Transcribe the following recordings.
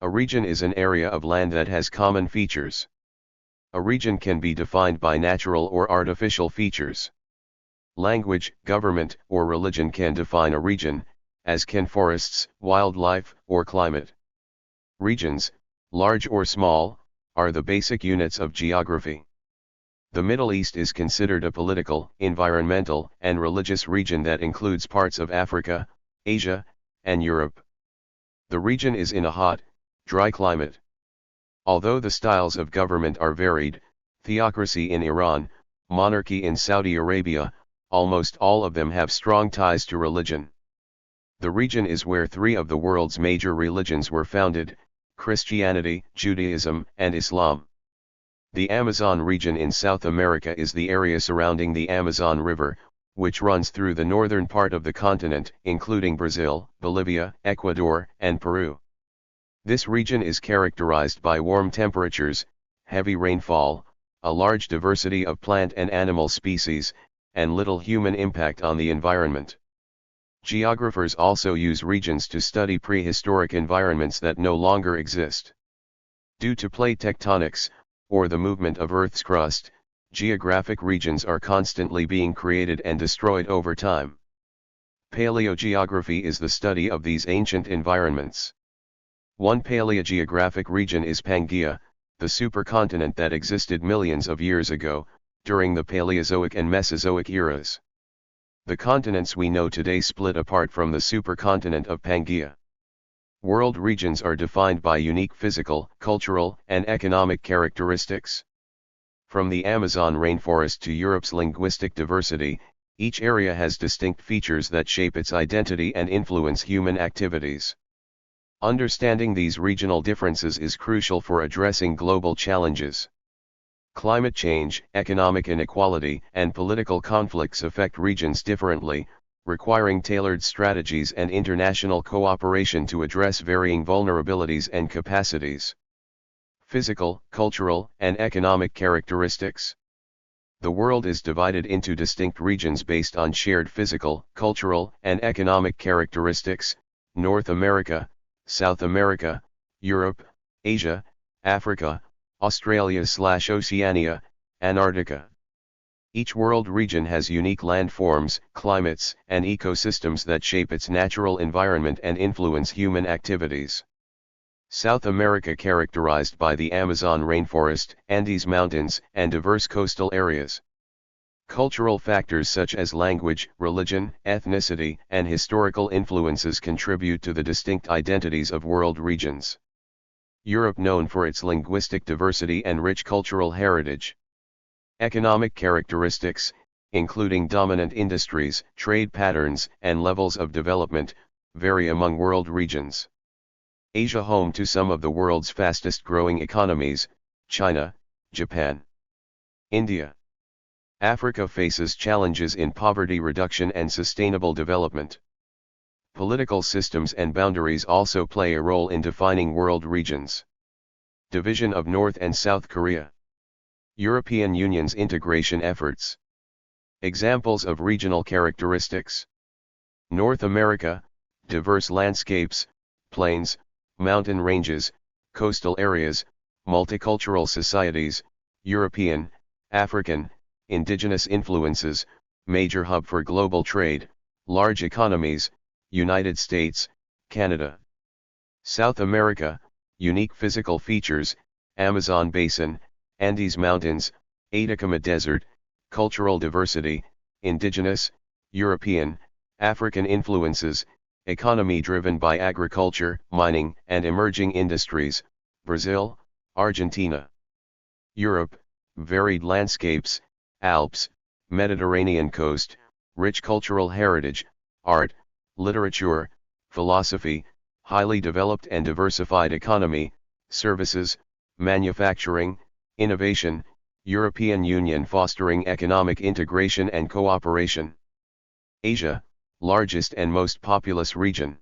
A region is an area of land that has common features. A region can be defined by natural or artificial features. Language, government, or religion can define a region, as can forests, wildlife, or climate. Regions, large or small, are the basic units of geography. The Middle East is considered a political, environmental, and religious region that includes parts of Africa, Asia, and Europe. The region is in a hot, dry climate. Although the styles of government are varied, theocracy in Iran, monarchy in Saudi Arabia, almost all of them have strong ties to religion. The region is where three of the world's major religions were founded: Christianity, Judaism, and Islam. The Amazon region in South America is the area surrounding the Amazon River, which runs through the northern part of the continent, including Brazil, Bolivia, Ecuador, and Peru. This region is characterized by warm temperatures, heavy rainfall, a large diversity of plant and animal species, and little human impact on the environment. Geographers also use regions to study prehistoric environments that no longer exist. Due to plate tectonics, or the movement of Earth's crust, geographic regions are constantly being created and destroyed over time. Paleogeography is the study of these ancient environments. One paleogeographic region is Pangaea, the supercontinent that existed millions of years ago, during the Paleozoic and Mesozoic eras. The continents we know today split apart from the supercontinent of Pangaea. World regions are defined by unique physical, cultural, and economic characteristics. From the Amazon rainforest to Europe's linguistic diversity, each area has distinct features that shape its identity and influence human activities. Understanding these regional differences is crucial for addressing global challenges. Climate change, economic inequality, and political conflicts affect regions differently, requiring tailored strategies and international cooperation to address varying vulnerabilities and capacities. Physical, cultural, and economic characteristics. The world is divided into distinct regions based on shared physical, cultural, and economic characteristics: North America, South America, Europe, Asia, Africa, Australia/Oceania, Antarctica. Each world region has unique landforms, climates, and ecosystems that shape its natural environment and influence human activities. South America characterized by the Amazon rainforest, Andes Mountains, and diverse coastal areas. Cultural factors such as language, religion, ethnicity, and historical influences contribute to the distinct identities of world regions. Europe, known for its linguistic diversity and rich cultural heritage. Economic characteristics, including dominant industries, trade patterns, and levels of development, vary among world regions. Asia, home to some of the world's fastest growing economies: China, Japan, India. Africa faces challenges in poverty reduction and sustainable development. Political systems and boundaries also play a role in defining world regions. Division of North and South Korea. European Union's integration efforts. Examples of regional characteristics. North America, diverse landscapes, plains, mountain ranges, coastal areas, multicultural societies. European, African, indigenous influences, major hub for global trade, large economies. United States, Canada. South America, unique physical features: Amazon basin, Andes Mountains, Atacama Desert. Cultural diversity: indigenous, European, African influences, economy driven by agriculture, mining, and emerging industries. Brazil, Argentina. Europe, varied landscapes, Alps, Mediterranean coast, rich cultural heritage, art, literature, philosophy, highly developed and diversified economy, services, manufacturing, innovation. European Union fostering economic integration and cooperation. Asia, largest and most populous region.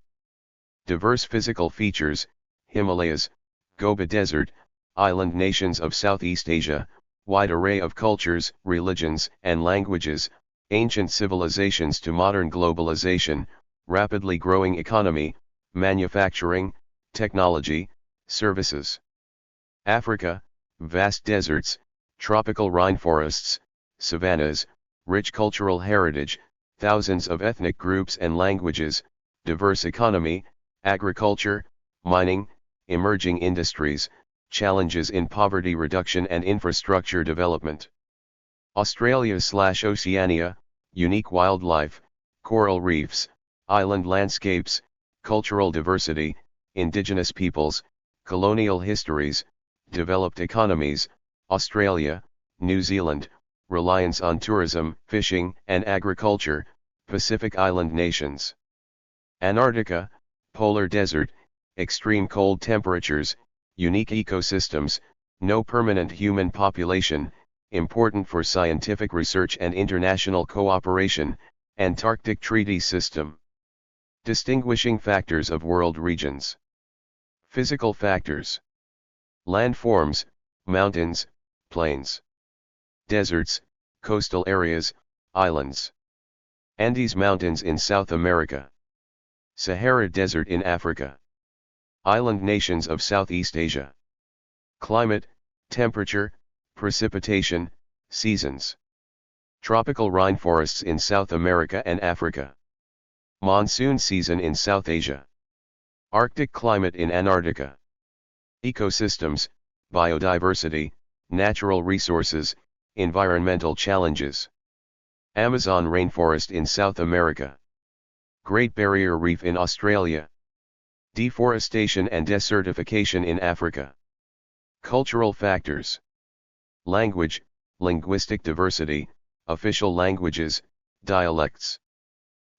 Diverse physical features: Himalayas, Gobi Desert, island nations of Southeast Asia, wide array of cultures, religions, and languages, ancient civilizations to modern globalization, rapidly growing economy, manufacturing, technology, Services. Africa, vast deserts, tropical rainforests, savannas, rich cultural heritage, thousands of ethnic groups and languages, diverse economy, agriculture, mining, emerging industries, challenges in poverty reduction and infrastructure development. Australia/Oceania, unique wildlife, coral reefs, island landscapes, cultural diversity, indigenous peoples, colonial histories, developed economies, Australia, New Zealand, reliance on tourism, fishing, and agriculture, Pacific Island nations. Antarctica, polar desert, extreme cold temperatures, unique ecosystems, no permanent human population, important for scientific research and international cooperation, Antarctic Treaty System. Distinguishing factors of world regions. Physical factors. Landforms, mountains, plains. Deserts, coastal areas, islands. Andes Mountains in South America. Sahara Desert in Africa. Island nations of Southeast Asia. Climate, temperature, precipitation, seasons. Tropical rainforests in South America and Africa. Monsoon season in South Asia. Arctic climate in Antarctica. Ecosystems, biodiversity, natural resources, environmental challenges. Amazon rainforest in South America. Great Barrier Reef in Australia. Deforestation and desertification in Africa. Cultural factors. Language, linguistic diversity, official languages, dialects.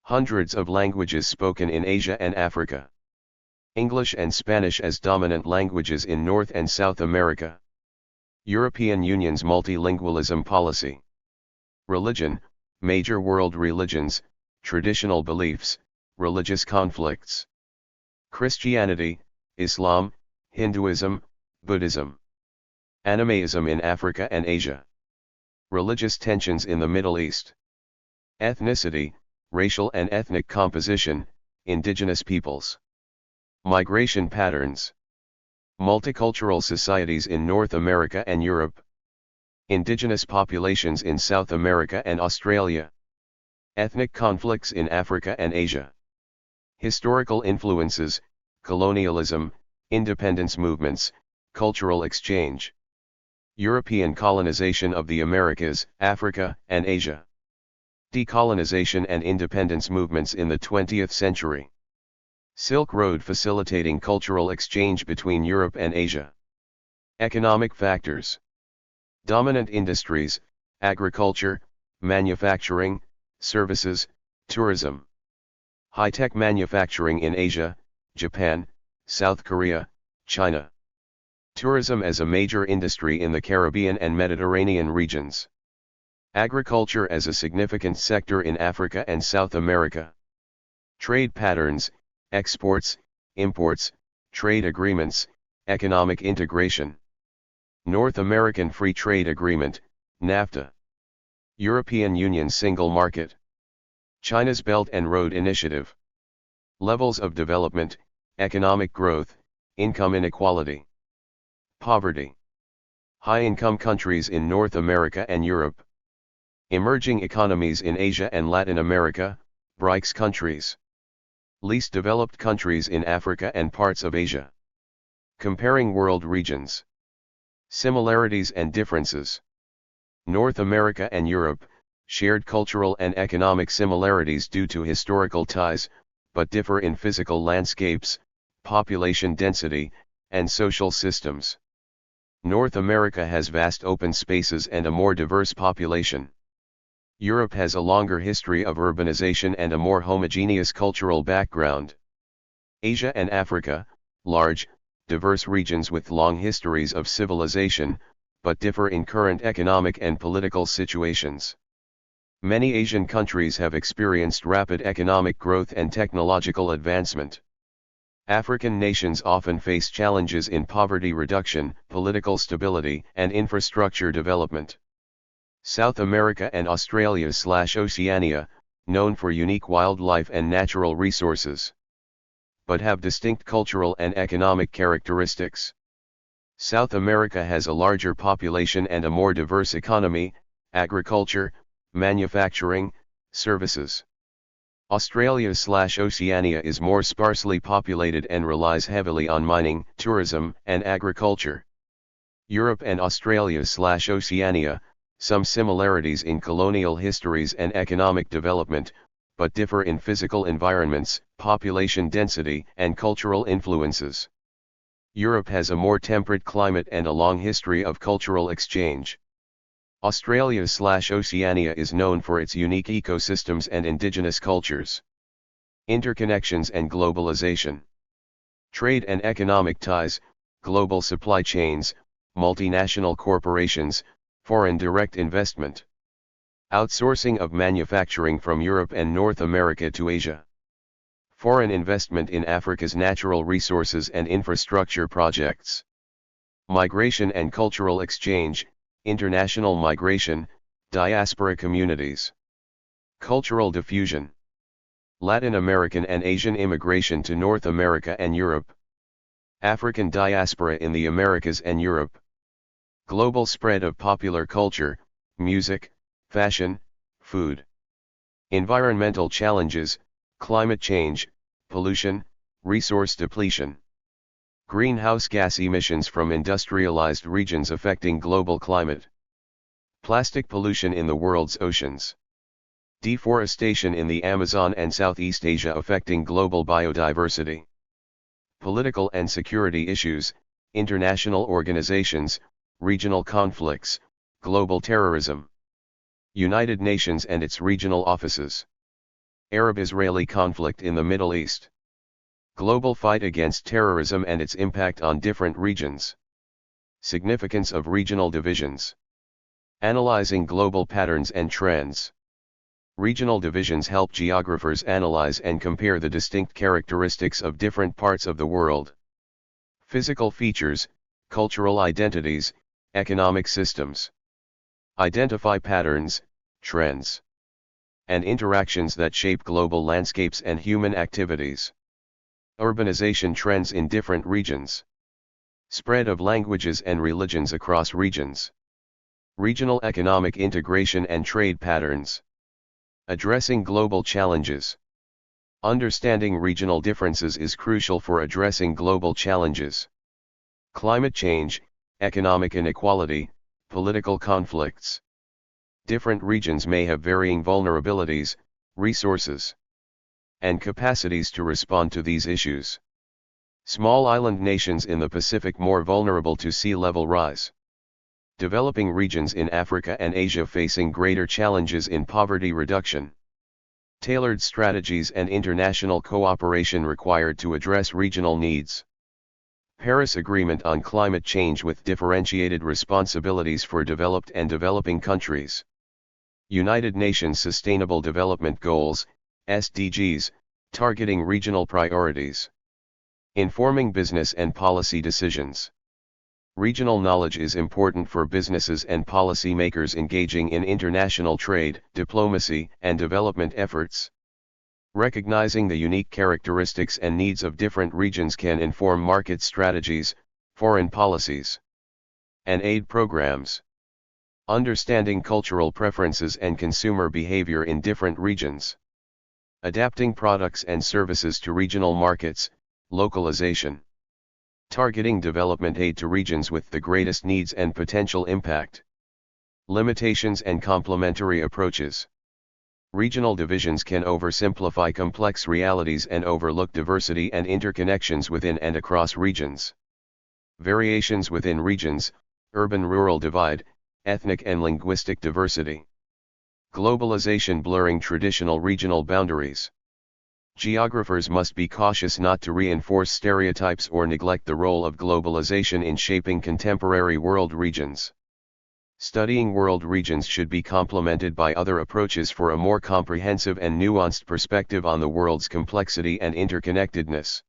Hundreds of languages spoken in Asia and Africa. English and Spanish as dominant languages in North and South America. European Union's multilingualism policy. Religion, major world religions, traditional beliefs, religious conflicts. Christianity, Islam, Hinduism, Buddhism. Animism in Africa and Asia. Religious tensions in the Middle East. Ethnicity, racial and ethnic composition, indigenous peoples. Migration patterns. Multicultural societies in North America and Europe. Indigenous populations in South America and Australia. Ethnic conflicts in Africa and Asia. Historical influences, colonialism, independence movements, cultural exchange. European colonization of the Americas, Africa, and Asia. Decolonization and independence movements in the 20th century. Silk Road facilitating cultural exchange between Europe and Asia. Economic factors. Dominant industries, agriculture, manufacturing, services, tourism. High-tech manufacturing in Asia, Japan, South Korea, China. Tourism as a major industry in the Caribbean and Mediterranean regions. Agriculture as a significant sector in Africa and South America. Trade patterns, exports, imports, trade agreements, economic integration. North American Free Trade Agreement, NAFTA. European Union Single Market. China's Belt and Road Initiative. Levels of development, economic growth, income inequality. Poverty. High-income countries in North America and Europe. Emerging economies in Asia and Latin America, BRICS countries. Least developed countries in Africa and parts of Asia. Comparing world regions. Similarities and differences. North America and Europe, shared cultural and economic similarities due to historical ties, but differ in physical landscapes, population density, and social systems. North America has vast open spaces and a more diverse population. Europe has a longer history of urbanization and a more homogeneous cultural background. Asia and Africa, large, diverse regions with long histories of civilization, but differ in current economic and political situations. Many Asian countries have experienced rapid economic growth and technological advancement. African nations often face challenges in poverty reduction, political stability, and infrastructure development. South America and Australia/Oceania, known for unique wildlife and natural resources. but have distinct cultural and economic characteristics. South America has a larger population and a more diverse economy, agriculture, manufacturing, services. Australia/Oceania is more sparsely populated and relies heavily on mining, tourism, and agriculture. Europe and Australia/Oceania, some similarities in colonial histories and economic development, but differ in physical environments, population density, and cultural influences. Europe has a more temperate climate and a long history of cultural exchange. Australia/Oceania is known for its unique ecosystems and indigenous cultures. Interconnections and globalization. Trade and economic ties, global supply chains, multinational corporations, foreign direct investment. Outsourcing of manufacturing from Europe and North America to Asia. Foreign investment in Africa's natural resources and infrastructure projects. Migration and cultural exchange, international migration, diaspora communities. Cultural diffusion. Latin American and Asian immigration to North America and Europe. African diaspora in the Americas and Europe. Global spread of popular culture, music, fashion, food. Environmental challenges, climate change, pollution, resource depletion. Greenhouse gas emissions from industrialized regions affecting global climate. Plastic pollution in the world's oceans. Deforestation in the Amazon and Southeast Asia affecting global biodiversity. Political and security issues, international organizations, regional conflicts, global terrorism. United Nations and its regional offices. Arab-Israeli conflict in the Middle East. Global fight against terrorism and its impact on different regions. Significance of regional divisions. Analyzing global patterns and trends. Regional divisions help geographers analyze and compare the distinct characteristics of different parts of the world. Physical features, cultural identities, economic systems. Identify patterns, trends, and interactions that shape global landscapes and human activities. Urbanization trends in different regions. Spread of languages and religions across regions. Regional economic integration and trade patterns. Addressing global challenges. Understanding regional differences is crucial for addressing global challenges. Climate change, economic inequality, political conflicts. Different regions may have varying vulnerabilities, resources, and capacities to respond to these issues. Small island nations in the Pacific more vulnerable to sea level rise. Developing regions in Africa and Asia facing greater challenges in poverty reduction. Tailored strategies and international cooperation required to address regional needs. Paris Agreement on climate change with differentiated responsibilities for developed and developing countries. United Nations Sustainable Development Goals, SDGs, targeting regional priorities. Informing business and policy decisions. Regional knowledge is important for businesses and policymakers engaging in international trade, diplomacy, and development efforts. Recognizing the unique characteristics and needs of different regions can inform market strategies, foreign policies, and aid programs. Understanding cultural preferences and consumer behavior in different regions. Adapting products and services to regional markets, localization. Targeting development aid to regions with the greatest needs and potential impact. Limitations and complementary approaches. Regional divisions can oversimplify complex realities and overlook diversity and interconnections within and across regions. Variations within regions, urban-rural divide, ethnic and linguistic diversity. Globalization blurring traditional regional boundaries. Geographers must be cautious not to reinforce stereotypes or neglect the role of globalization in shaping contemporary world regions. Studying world regions should be complemented by other approaches for a more comprehensive and nuanced perspective on the world's complexity and interconnectedness.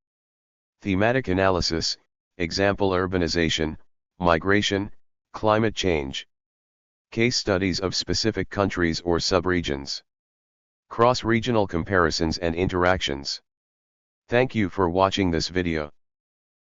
Thematic analysis, example urbanization, migration, climate change. Case studies of specific countries or subregions. Cross-regional comparisons and interactions. Thank you for watching this video.